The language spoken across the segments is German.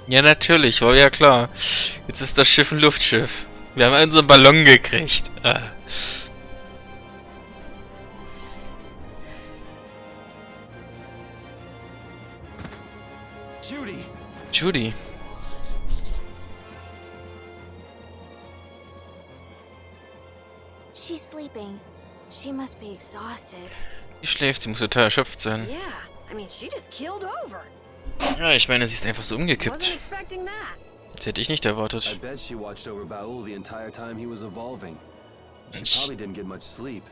Ja, natürlich, war ja klar. Jetzt ist das Schiff ein Luftschiff. Wir haben unseren Ballon gekriegt. Ah. Judy! Judy. She's sleeping. She must be exhausted. Die schläft, sie muss total erschöpft sein. Yeah, I mean, she just keeled over. Ja, ich meine, sie ist einfach so Wasn't umgekippt. expecting that. Das hätte ich nicht I erwartet. bet she watched over Baul the entire time he was evolving. She Ich- probably didn't get much sleep.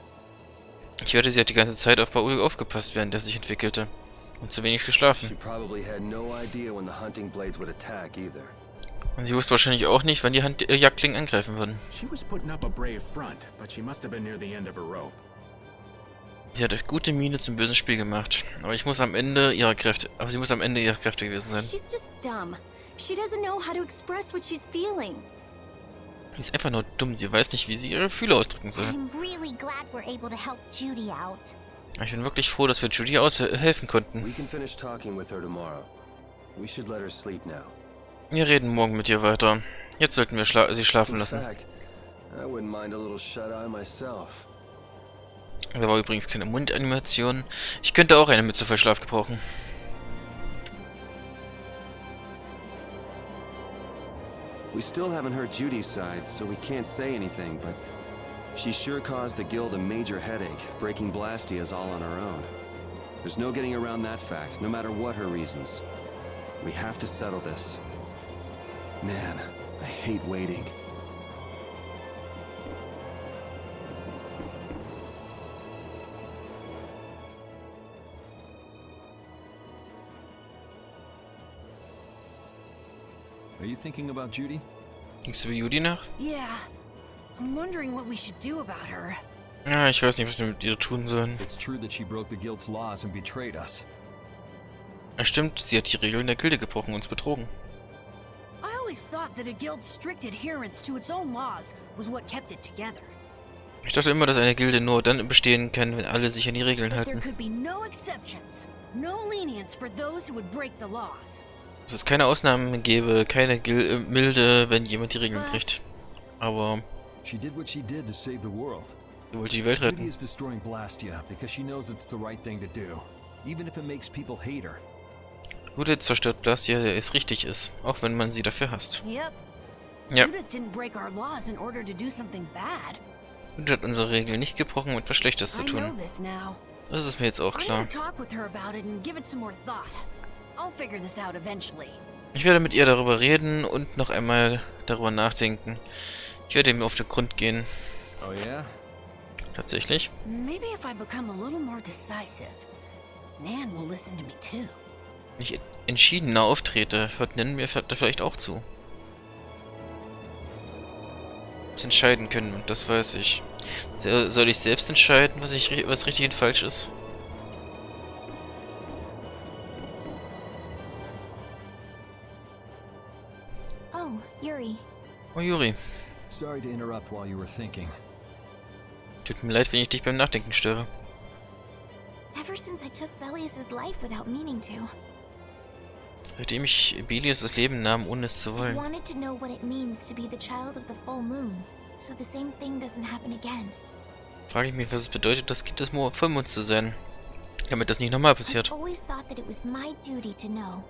Ich wette, sie hat die ganze Zeit auf Baul aufgepasst, während er sich entwickelte. Und zu wenig She geschlafen. probably had no idea when the hunting blades would attack either. Und sie wusste wahrscheinlich auch nicht, wann die Jagdklingen angreifen würden. She was putting up a brave front, but she must have been near the end of her rope. Sie hat gute Miene zum bösen Spiel gemacht. Aber sie muss am Ende ihrer Kräfte gewesen sein. She's just dumb. She doesn't know how to express what she's feeling. Sie ist einfach nur dumm. Sie weiß nicht, wie sie ihre Gefühle ausdrücken soll. I'm really glad we're able to help Judy out. Ich bin wirklich froh, dass wir Judy helfen konnten. We can finish talking with her tomorrow. We should let her sleep now. Wir reden morgen mit ihr weiter. Jetzt sollten wir sie schlafen In lassen. fact, I wouldn't mind a little shut-eye myself. Da war übrigens keine Mundanimation. Ich könnte auch eine Mütze für Schlaf gebrauchen. We still haven't heard Judy's side, so we can't say anything, but she sure caused the guild a major headache, breaking Blastias all on her own. There's no getting around that fact, no matter what her reasons. We have to settle this. Man, I hate waiting. Are you thinking about Judy? Denkst du über Judy nach? Yeah. I'm wondering what we should do about her. Ja, ich weiß nicht, was wir mit ihr tun sollen. It's true that she broke the guild's laws and betrayed us. Ja, stimmt, sie hat die Regeln der Gilde gebrochen und uns betrogen. I always thought that a guild's strict adherence to its own laws was what kept it together. Ich dachte immer, dass eine Gilde nur dann bestehen kann, wenn alle sich an die Regeln But there halten. could be no exceptions. No lenience for those who would break the laws. Dass es keine Ausnahmen gäbe, keine Milde, wenn jemand die Regeln bricht. Aber She did what she did to save the world. sie wollte die Welt Judy retten. is destroying Blastia because she knows it's the right thing to do, even if it makes people hate her. Judith zerstört Blastia, der es richtig ist, auch wenn man sie dafür hasst. Yep. Ja, Judith didn't break our laws in order to do something bad. Judith hat unsere Regeln nicht gebrochen, um etwas Schlechtes zu I know tun. this now. Das ist mir jetzt auch I'm klar. gonna talk with her about it and give it some more thought. I'll figure this out eventually. Ich werde mit ihr darüber reden und noch einmal darüber nachdenken. Ich werde ihm auf den Grund gehen. Oh yeah? Tatsächlich. Maybe if I become a little more decisive, Nan will listen to me too. Wenn ich entschiedener auftrete, hört Nen mir vielleicht auch zu. Das entscheiden können, das weiß ich. Soll ich selbst entscheiden, was richtig und falsch ist? Oh, Yuri. Oh, Juri. Sorry to interrupt while you were thinking. Tut mir leid, wenn ich dich beim Nachdenken störe. Ever since I took Belius's life without meaning to, Seitdem ich Belius das Leben nahm, ohne es zu I've wollen, wanted to know what it means to be the child of the full moon, so the same thing doesn't happen again. frage ich mich, was es bedeutet, das Kind des Vollmonds zu sein. Damit das nicht nochmal passiert. I've always thought that it was my duty to know.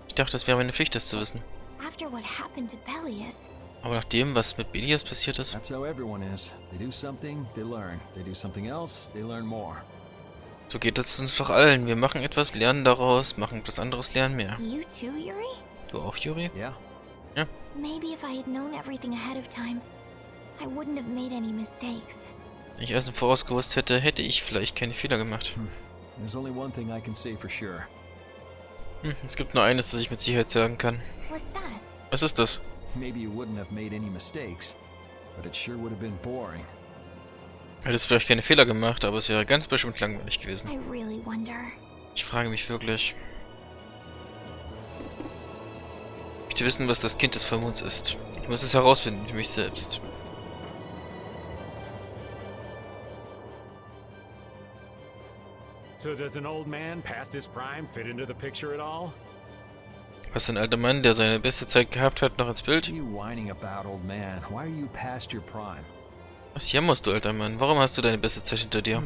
Ich dachte, es wäre meine Pflicht, das zu wissen. After what happened to Belius, Aber nach dem, was mit Belius passiert ist, That's how everyone is. They do something, they learn. They do something else, they learn more. so geht es uns doch allen. Wir machen etwas, lernen daraus, machen etwas anderes, lernen mehr. you too, Yuri? Du auch, Juri? Yeah? Maybe if I had known everything ahead of time, I wouldn't have made any mistakes. Wenn ich alles im Voraus gewusst hätte, hätte ich vielleicht keine Fehler gemacht. There's only one thing I can say for sure. Es gibt nur eines, das ich mit Sicherheit sagen kann. What's that? Was ist das? Maybe you wouldn't have made any mistakes, but it sure would have been boring. Du hättest vielleicht keine Fehler gemacht, aber es wäre ganz bestimmt langweilig gewesen. I really wonder. Ich frage mich wirklich. Ich möchte wissen, was das Kind des Vollmonds ist. Ich muss es herausfinden für mich selbst. So does an old man past his prime fit into the picture at all? Was ein alter Mann, der seine beste Zeit gehabt hat, noch ins Bild? What are you whining about, old man? Why are you past your prime? Was jammerst du, alter Mann? Warum hast du deine beste Zeit hinter dir?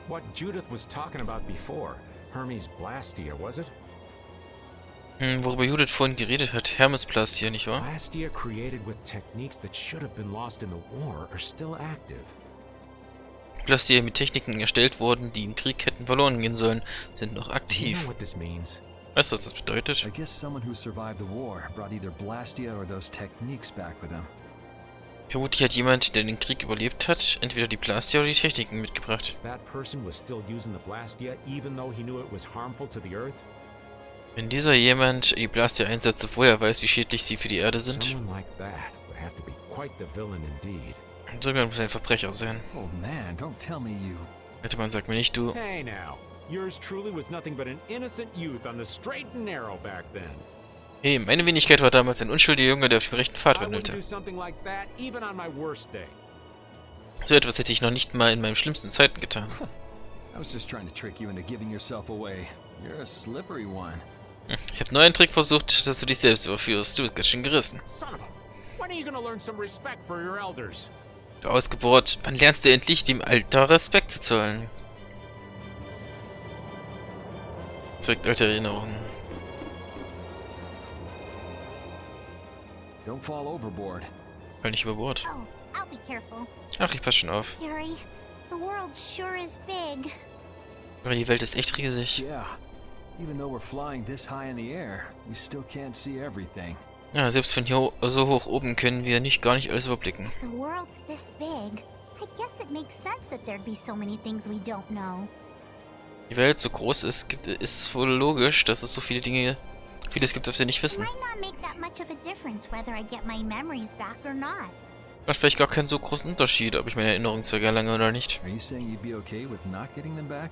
What Judith was talking about before. Hermes Blastia, was it? Worüber Judith vorhin geredet hat. Hermesplast hier, nicht wahr? Blastia created with techniques that should have been lost in the war are still active. Plastia mit Techniken erstellt wurden, die im Krieg hätten verloren gehen sollen, sind noch Do you aktiv. know what this means? Weißt du, was das bedeutet? I guess someone who survived the war brought either Blastia or those techniques back with them. Vermutlich hat jemand, der den Krieg überlebt hat, entweder die Plastia oder die Techniken mitgebracht. That person was still using the Blastia even though he knew it was harmful to the Earth? Wenn dieser jemand die Plastia einsetzt, obwohl er weiß, wie schädlich sie für die Erde sind, Someone like that would have to be quite the villain indeed. so jemand muss ein Verbrecher sein. Oh man, don't tell me you... Alter Mann, sag mir nicht, du... Hey now, yours truly was nothing but an innocent youth on the straight and narrow back then. Hey, meine Wenigkeit war damals ein unschuldiger Junge, der auf dem rechten Pfad I wouldn't wandelte. do something like that even on my worst day. So etwas hätte ich noch nicht mal in meinen schlimmsten Zeiten getan. I was just trying to trick you into giving yourself away. You're a slippery one. Ich habe nur einen Trick versucht, dass du dich selbst überführst. Du bist ganz schön gerissen. Son of a... When are you gonna learn some respect for your elders? Du Ausgeburt, wann lernst du endlich dem Alter Respekt zu zollen? Zurück alte Erinnerungen. Don't fall overboard. Fall nicht über Bord. Oh, I'll be careful. Ach, ich pass schon auf. Yuri, the world sure is big. Aber die Welt ist echt riesig. Yeah. Even though we're flying this high in the air, we still can't see everything. Ja, selbst von hier so hoch oben können wir gar nicht alles überblicken. If the world's this big, I guess it makes sense that there'd be so many things we don't know. Die Welt so groß ist, ist wohl logisch, dass es so vieles gibt, was wir nicht wissen. Might not make that much of a difference whether I get my memories back or not. Macht vielleicht gar keinen so großen Unterschied, ob ich meine Erinnerungen zurückerlange oder nicht. Are you saying you'd be okay with not getting them back?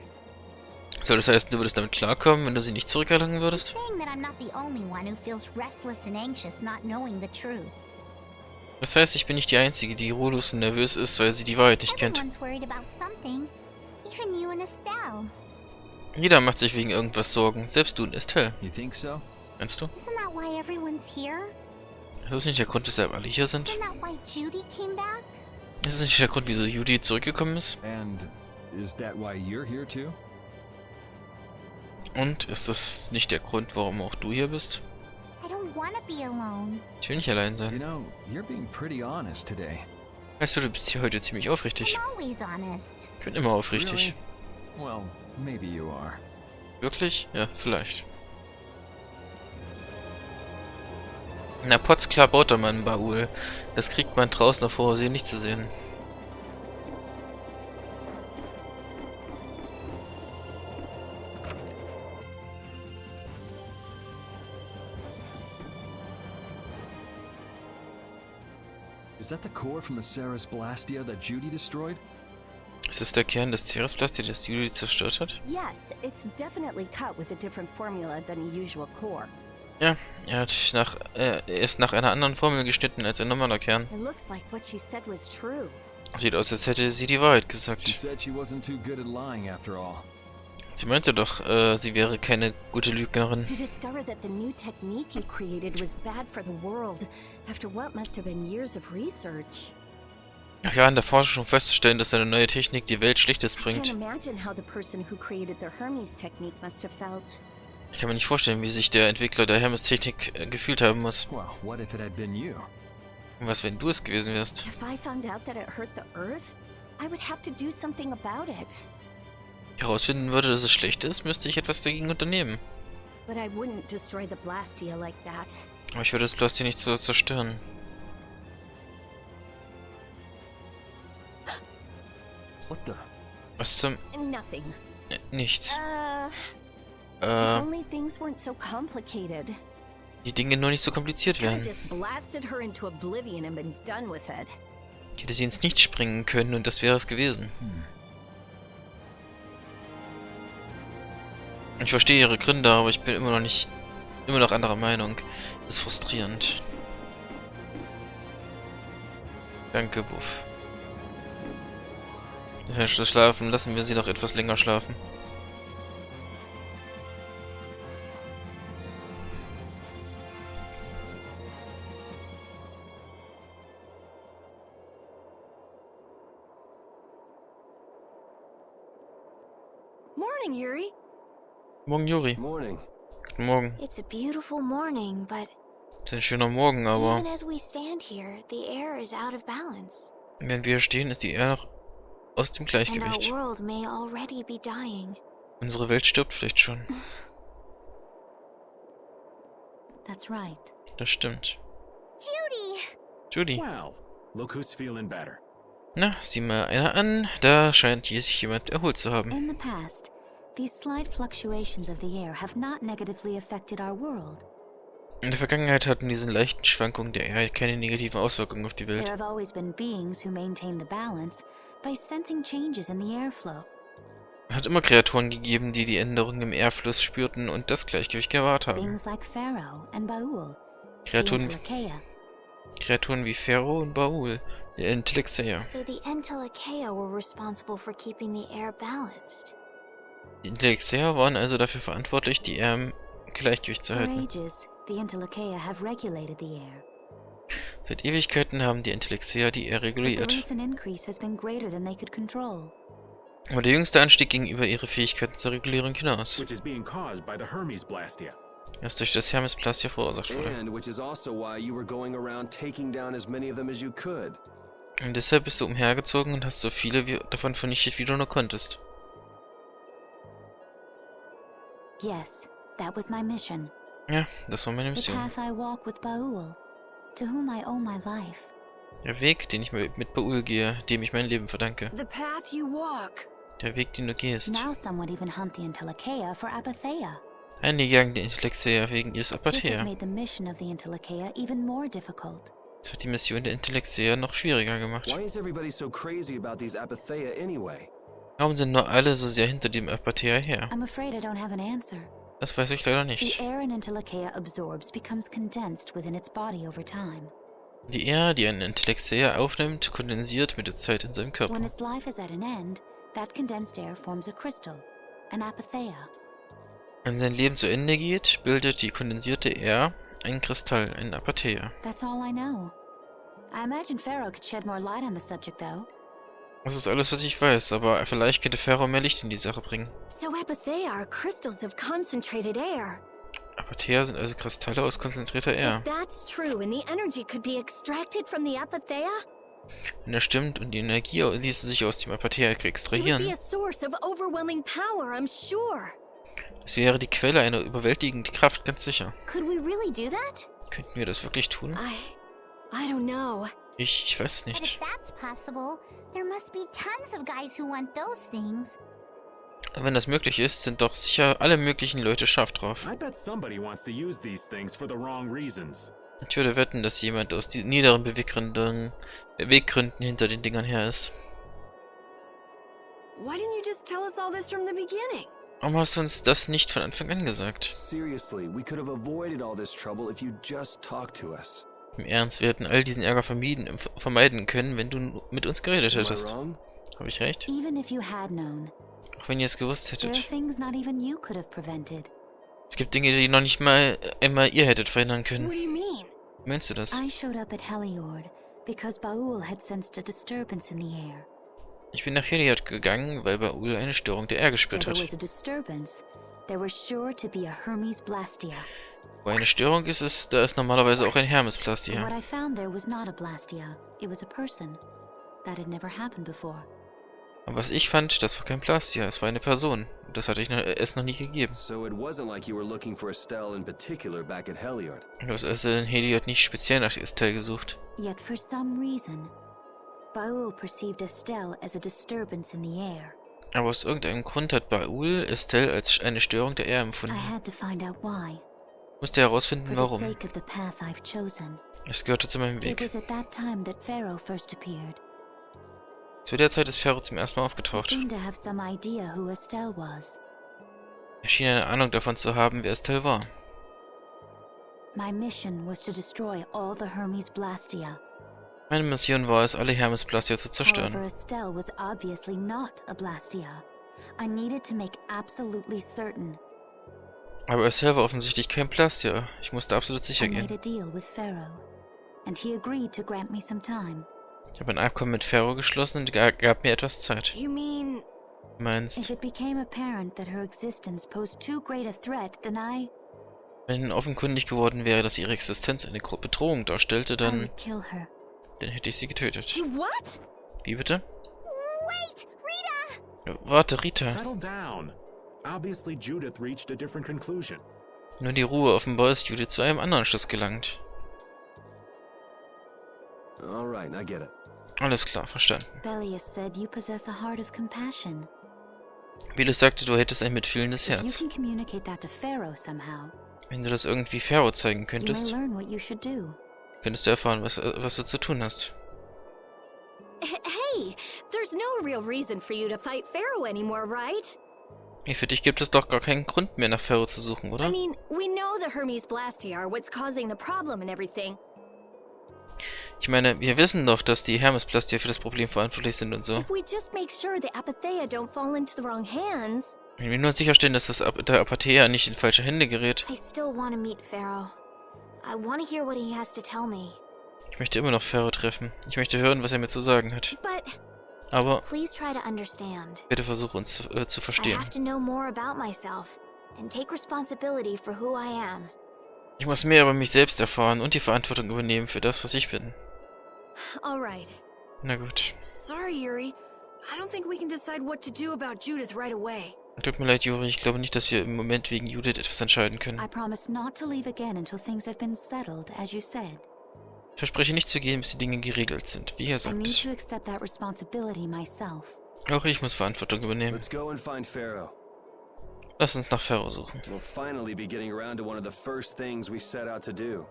Soll das heißen, du würdest damit klarkommen, wenn du sie nicht zurückerlangen würdest? Saying that I'm not the only one who feels restless and anxious not knowing the truth. Das heißt, ich bin nicht die Einzige, die ruhelos und nervös ist, weil sie die Wahrheit nicht kennt. Everyone's worried about something. Even you and Estelle. Jeder macht sich wegen irgendwas Sorgen, selbst du und Estelle. You think so? Meinst du? Isn't that why everyone's here? Das ist nicht der Grund, weshalb alle hier sind? Isn't that why Judy came back? Das ist nicht der Grund, wieso Judy zurückgekommen ist? And is that why you're here too? Und ist das nicht der Grund, warum auch du hier bist? I don't want to be alone. Ich will nicht allein You sein. know, you're being pretty honest today. Weißt du, du bist hier heute ziemlich aufrichtig. I'm always honest. Ich bin immer aufrichtig. Really? Well, maybe you are. Wirklich? Ja, vielleicht. Na, potzklar baut er mal einen Baul. Das kriegt man draußen auf hoher See nicht zu sehen. Is that the core from the Ceres Blastia that Judy destroyed? Ist es der Kern des Ceresplast, der das Judy zerstört hat? Yes, it's definitely cut with a different formula than a usual core. Ja, er ist nach einer anderen Formel geschnitten als ein normaler Kern. It looks like what she said was true. Sieht aus, als hätte sie die Wahrheit She gesagt. said she wasn't too good at lying after all. Sie meinte doch, sie wäre keine gute Lügnerin. To discover that the new technique you created was bad for the world after what must have been years of research. Nach Jahren der Forschung festzustellen, dass eine neue Technik die Welt Schlechtes I can't bringt. imagine how the person who created the Hermes technique must have felt. Ich kann mir nicht vorstellen, wie sich der Entwickler der Hermes-Technik gefühlt haben muss. Well, what if it had been you? Und was, wenn du es gewesen wärst? If I found out that it hurt the Earth, I would have to do something about it. Herausfinden würde, dass es schlecht ist, müsste ich etwas dagegen unternehmen. But I wouldn't destroy the Blastia like that. Aber ich würde das Plastik nicht so zerstören. What the? Was zum... Nothing. Nichts. If only things weren't so complicated. Die Dinge nur nicht so kompliziert Could have wären. just blasted her into oblivion and been done with it. Ich hätte sie ins Nichts springen können und das wäre es gewesen. Ich verstehe ihre Gründe, aber ich bin immer noch anderer Meinung. Das ist frustrierend. Danke, Wuff. Anstatt schlafen, lassen wir sie noch etwas länger schlafen. Morning, Yuri. Morgen, Juri. Morning. Guten Morgen. It's a beautiful morning, but Das ist ein schöner Morgen, aber even as we stand here, the air is out of balance. wenn wir stehen, ist die Erde noch aus dem And our Gleichgewicht. world may already be dying. Unsere Welt stirbt vielleicht schon. That's right. Das stimmt. Judy! Judy. Well, look who's feeling better. Na, sieh mal einer an. Da scheint hier sich jemand erholt zu haben. In the past, these slight fluctuations of the air have not negatively affected our world. In der Vergangenheit hatten diese leichten Schwankungen der Erde keine negativen Auswirkungen auf die There Welt. have always been beings who maintain the balance by sensing changes in the airflow. Es hat immer Kreaturen gegeben, die die Änderungen im Airfluss spürten und das Gleichgewicht gewahrt haben. Beings like Pharaoh and Baul, the Kreaturen wie Pharaoh und Baul, die Intellexer. So the Entelekea were responsible for keeping the air balanced. Die Intellexer waren also dafür verantwortlich, die Erde im Gleichgewicht zu For halten. ages, the Entelekea have regulated the air. Seit Ewigkeiten haben die Intellexer die Erde But the reguliert. recent increase has been greater than they could control. Aber der jüngste Anstieg ging über ihre Fähigkeiten zur Regulierung hinaus, Which is being caused by the Hermes Blastia. das durch das Hermesplastia verursacht wurde. And which is also why you were going around taking down as many of them as you could. Und deshalb bist du umhergezogen und hast so viele davon vernichtet, wie du nur konntest. Yes, that was my mission. Ja, das war meine The Mission. path I walk with Baul, to whom I owe my life. Der Weg, den ich mit Baul gehe, dem ich mein Leben verdanke. The path you walk. Der Weg, den du gehst. Now some would even hunt the Entelekea for Apatheia. Einige jagen die Intellexer wegen ihres This has Apathia. made the mission of the Entelekea even more difficult. Das hat die Mission der Intellexer noch schwieriger gemacht. Why is everybody so crazy about these Apatheia anyway? Warum sind nur alle so sehr hinter dem Apathia her? I'm afraid I don't have an answer. Das weiß ich leider The nicht. air an Entelekea absorbs becomes condensed within its body over time. Die Erde, die ein Intellexer aufnimmt, kondensiert mit der Zeit in seinem Körper. When its life is at an end, that condensed air forms a crystal, an Apatheia. Wenn sein Leben zu Ende geht, bildet die kondensierte Erde ein Kristall, ein Apathia. That's all I know. I imagine Pharaoh could shed more light on the subject, though. Das ist alles, was ich weiß, aber vielleicht könnte Pharaoh mehr Licht in die Sache bringen. So Apatheia are crystals of concentrated air. Apathia sind also Kristalle aus konzentrierter Erde. That's true, and the energy could be extracted from the Apatheia, Wenn das stimmt und die Energie ließe sich aus dem Apathia it would be extrahieren, a source of overwhelming power, I'm sure. das wäre die Quelle einer überwältigenden Kraft, ganz sicher. Could we really do that? Könnten wir das wirklich tun? I don't know. Ich weiß es But if nicht. that's possible, there must be tons of guys who want those things. Wenn das möglich ist, sind doch sicher alle möglichen Leute scharf drauf. I bet somebody wants to use these things for the wrong reasons. Ich würde wetten, dass jemand aus den niederen Beweggründen hinter den Dingern her ist. Why didn't you just tell us all this from the beginning? Warum hast du uns das nicht von Anfang an gesagt? Seriously, we could have avoided all this trouble if you just talked to us. Im Ernst, wir hätten all diesen Ärger vermeiden können, wenn du mit uns geredet Am I hättest. wrong? Habe ich recht? Even if you had known, Auch wenn ihr es gewusst there are hättet. things not even you could have prevented. Es gibt Dinge, die noch nicht mal einmal ihr hättet verhindern What können. do you mean? Wie meinst du das? I showed up at Heliord because Baul had sensed a disturbance in the air. Ich bin nach Heliod gegangen, weil Baul eine Störung der Erde Where gespürt there hat. was a disturbance, there was sure to be a Hermes Blastia. Wo eine Störung ist, da ist normalerweise auch ein And Hermesplastia. what I found there was not a Blastia, it was a person. That had never happened before. Aber was ich fand, das war kein Plastia, es war eine Person. Das hatte es noch nie gegeben. So it wasn't like you were looking for Estelle in particular back at Heliard. Du hast also in Heliod nicht speziell nach Teil gesucht. Yet for some reason, Baul perceived Estelle as a disturbance in the air. Aber aus irgendeinem Grund hat Baul Estelle als eine Störung der Erde I empfunden. had to find out why. Ich musste herausfinden, For the warum. sake of the path I've chosen. Es gehörte zu meinem It Weg. was at that time that Pharaoh first appeared. Zu der Zeit ist Pharaoh zum ersten Mal He aufgetaucht. seemed to have some idea who Estelle was. Er schien eine Ahnung davon zu haben, wer Estelle war. My mission was to destroy all the Hermes Blastia. Meine Mission war es, alle Hermesplastia zu However, zerstören. Estelle was obviously not a Blastia. I needed to make absolutely certain. Aber Estelle war offensichtlich kein Plastia. Ich musste absolut sicher I made gehen. a deal with Pharaoh, and he agreed to grant me some time. Ich habe ein Abkommen mit Pharaoh geschlossen und er gab mir etwas Zeit. You mean Meinst, If it became apparent that her existence posed too great a threat, then wenn offenkundig geworden wäre, dass ihre Existenz eine Bedrohung darstellte, I dann would kill her. hätte ich sie getötet. You what? Wie bitte? Wait! Rita! Warte, Rita. Settle down. Obviously, Judith reached a different conclusion. Nur die Ruhe, offenbar ist Judith zu einem anderen Schluss gelangt. All right, I get it. Alles klar, verstanden. Belius said you possess a heart of compassion. Belius sagte, du hättest ein mitfühlendes If you Herz. can communicate that to Pharaoh somehow, Wenn du das irgendwie Pharaoh zeigen you may könntest, learn what you should do. könntest du erfahren, was du zu tun hast. Hey, there's no real reason for you to fight Pharaoh anymore, right? Hey, für dich gibt es doch gar keinen Grund mehr, nach Pharaoh zu suchen, oder? I mean, we know the Hermes Blastia are what's causing the problem and everything. Ich meine, wir wissen doch, dass die Hermesplastia für das Problem verantwortlich sind und so. If we just make sure the Apatheia don't fall into the wrong hands, Wenn wir nur sicherstellen, dass der Apatheia nicht in falsche Hände gerät. I still want to meet Pharaoh. I want to hear what he has to tell me. Ich möchte immer noch Pharaoh treffen. Ich möchte hören, was er mir zu sagen hat. but Aber Please try to understand. bitte versuche uns zu I verstehen. have to know more about myself and take responsibility for who I am. Ich muss mehr über mich selbst erfahren und die Verantwortung übernehmen für das, was ich bin. all right. Na gut. Sorry, Yuri. I don't think we can decide what to do about Judith right away. Tut mir leid, Juri. Ich glaube nicht, dass wir im Moment wegen Judith etwas entscheiden können. I promise not to leave again until things have been settled, as you said. Ich verspreche nicht zu gehen, bis die Dinge geregelt sind, wie ihr I need sagt. to accept that responsibility myself. Auch ich muss Verantwortung übernehmen. Let's go and find Pharaoh. Lass uns nach Pharaoh suchen. We'll finally be getting around to one of the first things we set out to do.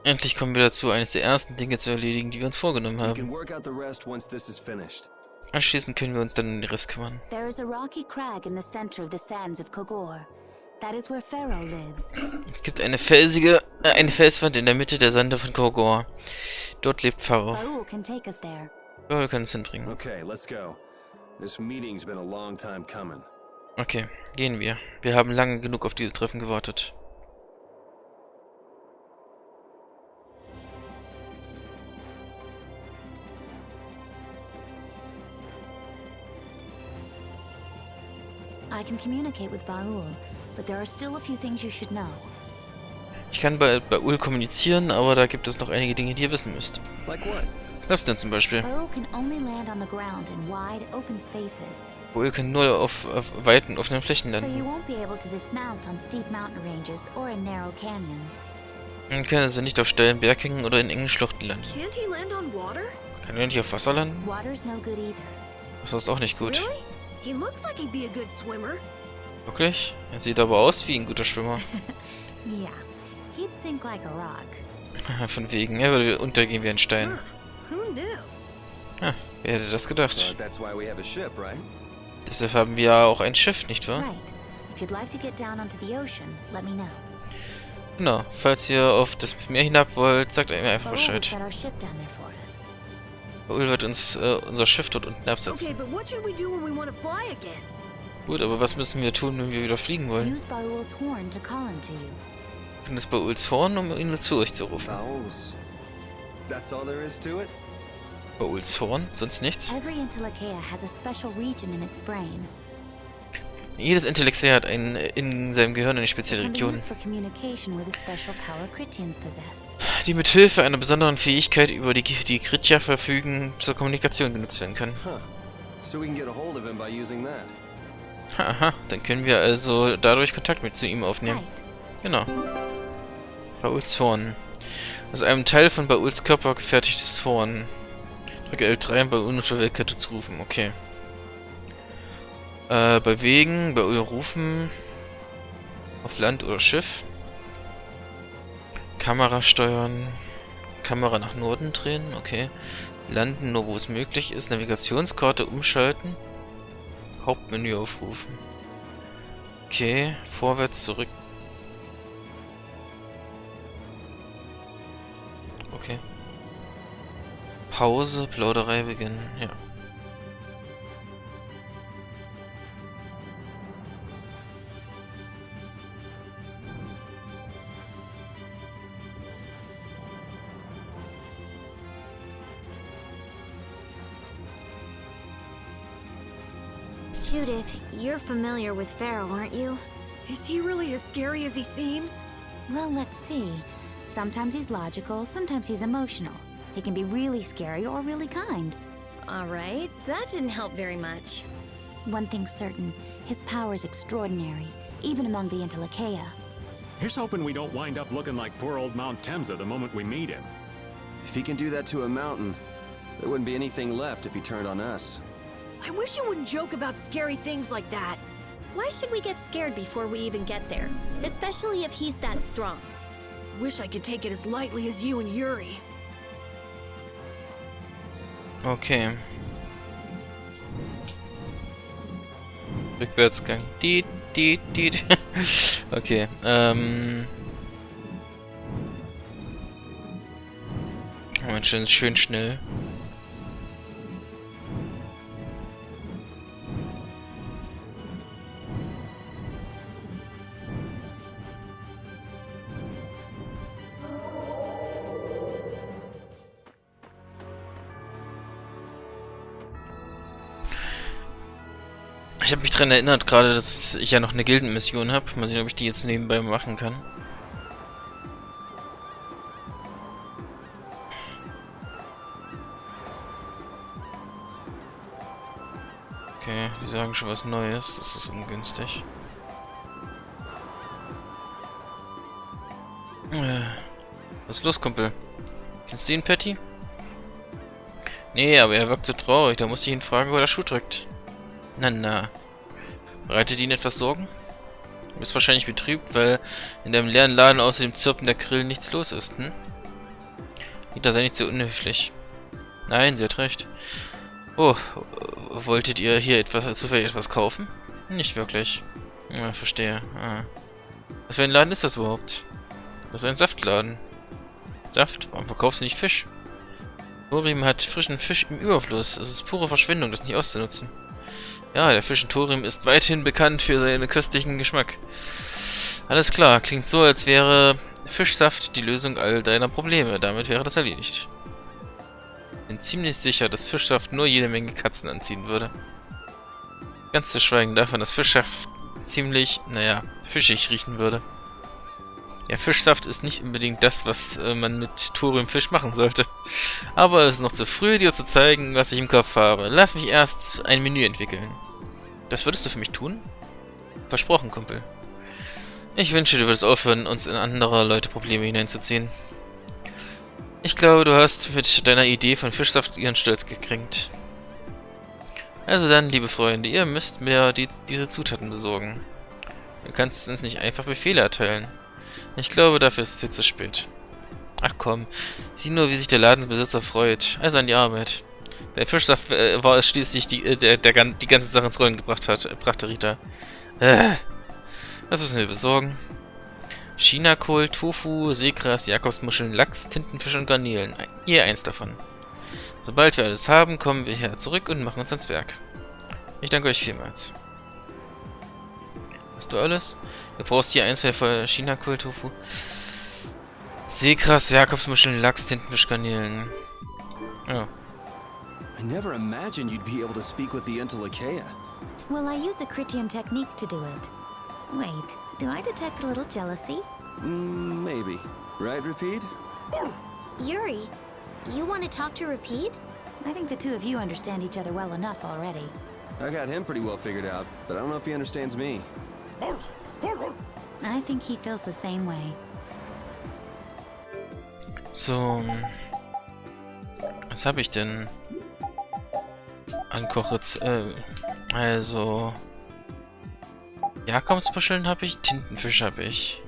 Endlich kommen wir dazu, eines der ersten Dinge zu erledigen, die wir uns vorgenommen We haben. can work out the rest once this is finished. Anschließend können wir uns dann um den Rest kümmern. There is a rocky crag in the center of the sands of Kogor. That is where Pharaoh lives. Es gibt eine Felswand in der Mitte der Sande von Kogor. Dort lebt Pharaoh. Baul can take us there. Ja, wir können es hinbringen. Okay, let's go. This meeting's been a long time coming. Okay, gehen wir. Wir haben lange genug auf dieses Treffen gewartet. I can communicate with Baul, but there are still a few things you should know. Ich kann bei Ul kommunizieren, aber da gibt es noch einige Dinge, die ihr wissen müsst. Like what? Was denn zum Beispiel? Baul can only land on the ground in wide, open spaces, Ul kann nur auf weiten, offenen Flächen so you landen. won't be able to dismount on steep mountain ranges or in narrow canyons. Man kann also nicht auf steilen Berghängen oder in engen Schluchten landen. Can't he land on water? Kann er nicht auf Wasser landen? Water's no good either. Das ist auch nicht gut. Really? He looks like he'd be a good swimmer. Wirklich? Er sieht aber aus wie ein guter Schwimmer. Yeah, he'd sink like a rock. Von wegen, er würde untergehen wie ein Stein. Who knew? Ha, wer hätte das gedacht? But that's why we have a ship, right? Deshalb haben wir ja auch ein Schiff, nicht wahr? Right. If you'd like to get down onto the ocean, let me know. Genau, falls ihr auf das Meer hinab wollt, sagt mir einfach Baul will Bescheid. set our ship down there for us. Ul wird uns unser Schiff dort unten Okay, absetzen. but what should we do when we want to fly again? Gut, aber was müssen wir tun, wenn wir wieder fliegen wollen? Use Baul's horn to call him to you. Wir tun es bei Uls Horn, um ihn zu euch zu rufen. Vowels. That's all there is to it? Bei Uls Horn? Sonst nichts? Every Intellekea has a special region in its brain. Jedes Intellexär hat in seinem Gehirn eine It spezielle can be Region, used for communication with a special power Critians possess. die mit Hilfe einer besonderen Fähigkeit, über die Gritja verfügen, zur Kommunikation genutzt werden kann. Huh. So we can get a hold of him by using that. Haha, dann können wir also dadurch Kontakt mit zu ihm aufnehmen. Right. Genau. Bauls Horn. Aus einem Teil von Bauls Körper gefertigtes Horn. Drücke L3, um Baul auf der Weltkarte zu rufen. Okay. Bewegen, Baul rufen. Auf Land oder Schiff. Kamera steuern. Kamera nach Norden drehen. Okay. Landen, nur wo es möglich ist. Navigationskarte umschalten. Hauptmenü aufrufen. Okay. Vorwärts, zurück. Okay. Pause, Plauderei beginnen. Ja. Judith, you're familiar with Pharaoh, aren't you? Is he really as scary as he seems? Well, let's see. Sometimes he's logical, sometimes he's emotional. He can be really scary or really kind. Alright, that didn't help very much. One thing's certain, his power is extraordinary, even among the Intellikeia. Here's hoping we don't wind up looking like poor old Mount Temsa the moment we meet him. If he can do that to a mountain, there wouldn't be anything left if he turned on us. I wish you wouldn't joke about scary things like that. Why should we get scared before we even get there? Especially if he's that strong. Wish I could take it as lightly as you and Yuri. Okay. Rückwärtsgang. Diet, diet, diet. Okay, Moment, schön schnell. Ich habe mich daran erinnert gerade, dass ich ja noch eine Gildenmission habe. Mal sehen, ob ich die jetzt nebenbei machen kann. Okay, die sagen schon was Neues. Das ist ungünstig. Was ist los, Kumpel? Kennst du ihn, Patty? Nee, aber er wirkt so traurig. Da musste ich ihn fragen, wo der Schuh drückt. Na. Bereitet ihn etwas Sorgen? Du bist wahrscheinlich betrübt, weil in deinem leeren Laden außer dem Zirpen der Grillen nichts los ist, hm? Rita, sei nicht so unhöflich. Nein, sie hat recht. Oh, wolltet ihr hier zufällig etwas kaufen? Nicht wirklich. Ja, verstehe. Ah. Was für ein Laden ist das überhaupt? Das ist ein Saftladen. Saft? Warum verkaufst du nicht Fisch? Thorim hat frischen Fisch im Überfluss. Es ist pure Verschwendung, das nicht auszunutzen. Ja, der Fisch in Thorim ist weithin bekannt für seinen köstlichen Geschmack. Alles klar, klingt so, als wäre Fischsaft die Lösung all deiner Probleme. Damit wäre das erledigt. Bin ziemlich sicher, dass Fischsaft nur jede Menge Katzen anziehen würde. Ganz zu schweigen davon, dass Fischsaft ziemlich, naja, fischig riechen würde. Ja, Fischsaft ist nicht unbedingt das, was man mit Thoriumfisch machen sollte. Aber es ist noch zu früh, dir zu zeigen, was ich im Kopf habe. Lass mich erst ein Menü entwickeln. Das würdest du für mich tun? Versprochen, Kumpel. Ich wünsche, du würdest aufhören, uns in andere Leute Probleme hineinzuziehen. Ich glaube, du hast mit deiner Idee von Fischsaft ihren Stolz gekränkt. Also dann, liebe Freunde, ihr müsst mir diese Zutaten besorgen. Du kannst uns nicht einfach Befehle erteilen. Ich glaube, dafür ist es jetzt zu spät. Ach komm, sieh nur, wie sich der Ladenbesitzer freut. Also an die Arbeit. Der Fischsaft war es schließlich, der die ganze Sache ins Rollen brachte Rita. Was müssen wir besorgen? Chinakohl, Tofu, Seegras, Jakobsmuscheln, Lachs, Tintenfisch und Garnelen. Je eins davon. Sobald wir alles haben, kommen wir her zurück und machen uns ans Werk. Ich danke euch vielmals. Hast du alles? Du brauchst hier eins für Chinakohl, Tofu. Seegras, Jakobsmuscheln, Lachs, Tintenfisch, Garnelen. Oh. I never imagined you'd be able to speak with the Intellikeia. Well, I use a Critian technique to do it. Wait, do I detect a little jealousy? Maybe. Right, Repeat? Yuri, you want to talk to Repeat? I think the two of you understand each other well enough already. I got him pretty well figured out, but I don't know if he understands me. I think he feels the same way. So. Was habe ich denn an also. Jakobsmuscheln habe ich, Tintenfisch habe ich.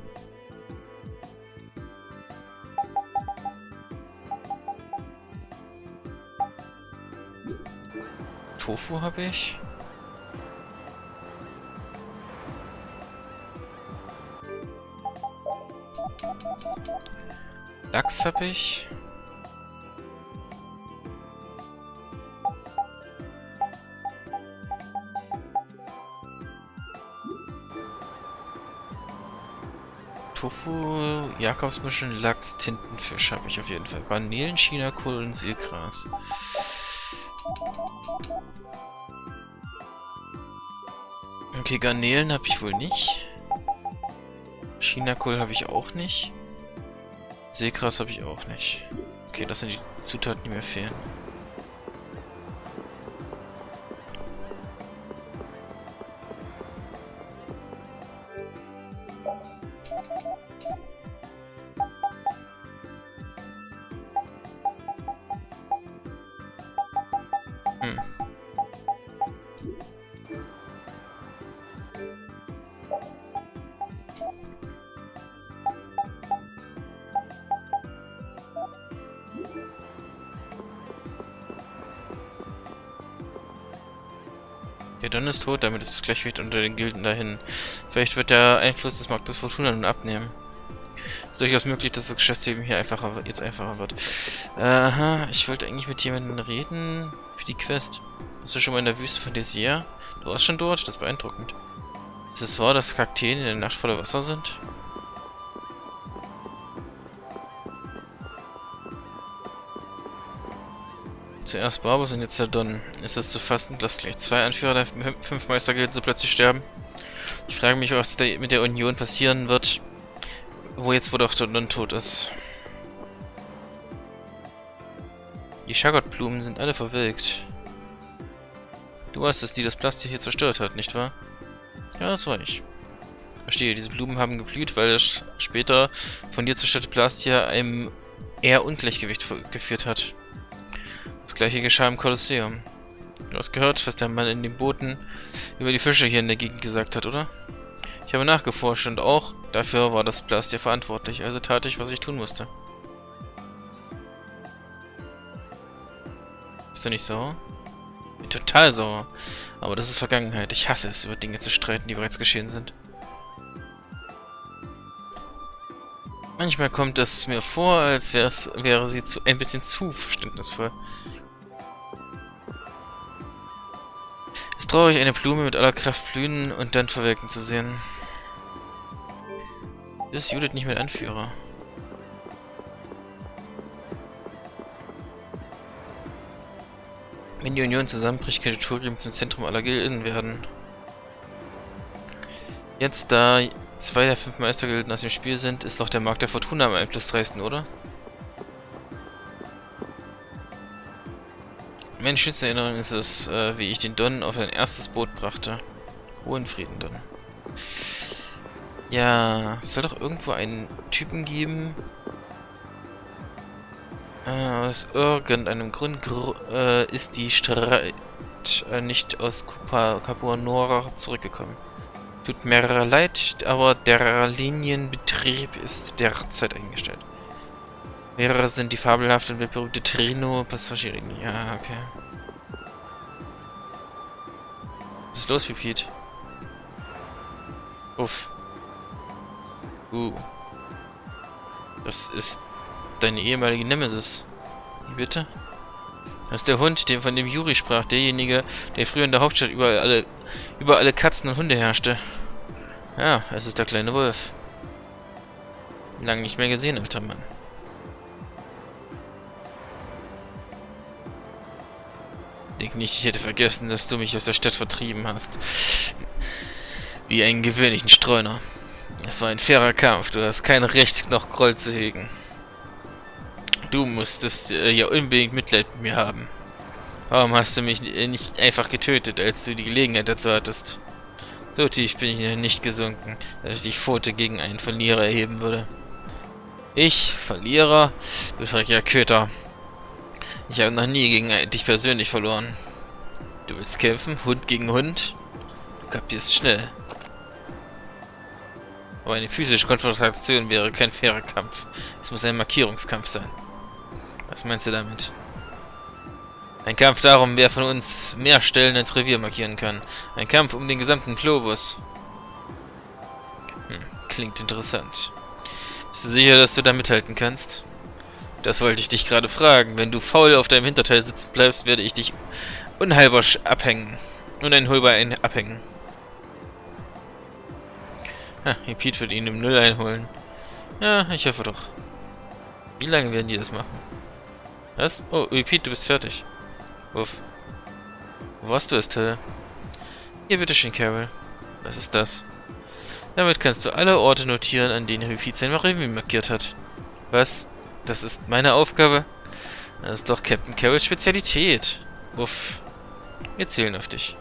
Tofu habe ich. Lachs habe ich. Tofu, Jakobsmuscheln, Lachs, Tintenfisch habe ich auf jeden Fall. Garnelen, Chinakohl und Seegras. Okay, Garnelen habe ich wohl nicht. Chinakohl habe ich auch nicht. Seegras habe ich auch nicht. Okay, das sind die Zutaten, die mir fehlen. Der Don ist tot, damit ist das Gleichgewicht unter den Gilden dahin. Vielleicht wird der Einfluss des Marktes Fortuna nun abnehmen. Es ist durchaus möglich, dass das Geschäftsleben hier einfacher wird. Aha, ich wollte eigentlich mit jemandem reden für die Quest. Warst du schon mal in der Wüste von Desir? Du warst schon dort? Das ist beeindruckend. Ist es wahr, dass Kakteen in der Nacht voller Wasser sind? Zuerst Barbus und jetzt der Don. Ist es zu fassen, dass gleich 2 Anführer der 5 Meistergilden so plötzlich sterben? Ich frage mich, was mit der Union passieren wird, wo doch der Don tot ist. Die Schagottblumen sind alle verwelkt. Du warst es, die das Plastik hier zerstört hat, nicht wahr? Ja, das war ich. Verstehe, diese Blumen haben geblüht, weil das später von dir zerstörte Plastik einem eher Ungleichgewicht geführt hat. Das gleiche geschah im Kolosseum. Du hast gehört, was der Mann in den Booten über die Fische hier in der Gegend gesagt hat, oder? Ich habe nachgeforscht und auch dafür war das Plastik verantwortlich, also tat ich, was ich tun musste. Bist du nicht sauer? Ich bin total sauer. Aber das ist Vergangenheit. Ich hasse es, über Dinge zu streiten, die bereits geschehen sind. Manchmal kommt es mir vor, als wäre sie ein bisschen zu verständnisvoll. Es ist traurig, eine Blume mit aller Kraft blühen und dann verwelken zu sehen. Ist Judith nicht mit Anführer? Wenn die Union zusammenbricht, könnte Turium zum Zentrum aller Gilden werden. Jetzt, da 2 der 5 Meistergilden aus dem Spiel sind, ist doch der Markt der Fortuna am einflussreichsten, oder? Meine schönste Erinnerung ist es, wie ich den Don auf ein erstes Boot brachte. Hohen Frieden, Don. Ja, es soll doch irgendwo einen Typen geben. Aus irgendeinem Grund ist die Streit nicht aus Capuanora zurückgekommen. Tut mir leid, aber der Linienbetrieb ist derzeit eingestellt. Mehrere sind die fabelhafte und weltberühmte Trino-Passagierlinie. Ja, okay. Was ist los, Pete? Uff. Das ist deine ehemalige Nemesis. Wie bitte? Das ist der Hund, von dem Yuri sprach. Derjenige, der früher in der Hauptstadt über alle Katzen und Hunde herrschte. Ja, es ist der kleine Wolf. Lang nicht mehr gesehen, alter Mann. Denk nicht, ich hätte vergessen, dass du mich aus der Stadt vertrieben hast. Wie einen gewöhnlichen Streuner. Es war ein fairer Kampf. Du hast kein Recht, noch Groll zu hegen. Du musstest ja unbedingt Mitleid mit mir haben. Warum hast du mich nicht einfach getötet, als du die Gelegenheit dazu hattest? So tief bin ich nicht gesunken, dass ich die Pfote gegen einen Verlierer erheben würde. Ich, Verlierer? Du schrecklicher Köter. Ich habe noch nie gegen dich persönlich verloren. Du willst kämpfen? Hund gegen Hund? Du kapierst schnell. Aber eine physische Konfrontation wäre kein fairer Kampf. Es muss ein Markierungskampf sein. Was meinst du damit? Ein Kampf darum, wer von uns mehr Stellen ins Revier markieren kann. Ein Kampf um den gesamten Globus. Klingt interessant. Bist du sicher, dass du da mithalten kannst? Das wollte ich dich gerade fragen. Wenn du faul auf deinem Hinterteil sitzen bleibst, werde ich dich unheilbar abhängen. Uneinholbar abhängen. Pete wird ihn im Null einholen. Ja, ich hoffe doch. Wie lange werden die das machen? Was? Oh, Pete, du bist fertig. Uff. Wo warst du es, Teil? Hier, bitteschön, Carol. Was ist das? Damit kannst du alle Orte notieren, an denen Repeat sein Revue markiert hat. Was? Das ist meine Aufgabe? Das ist doch Captain Carrolls Spezialität. Uff. Wir zählen auf dich.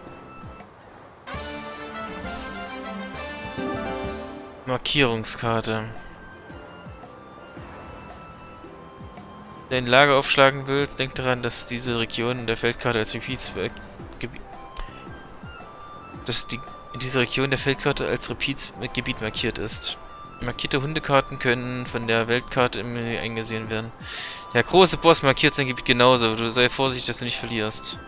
Markierungskarte. Wenn du dein Lager aufschlagen willst, denk daran, dass diese Region in der Feldkarte als Repeats-Gebiet Repeats-Gebiet markiert ist. Markierte Hundekarten können von der Weltkarte im Menü eingesehen werden. Der große Boss markiert sein Gebiet genauso. Du sei vorsichtig, dass du nicht verlierst.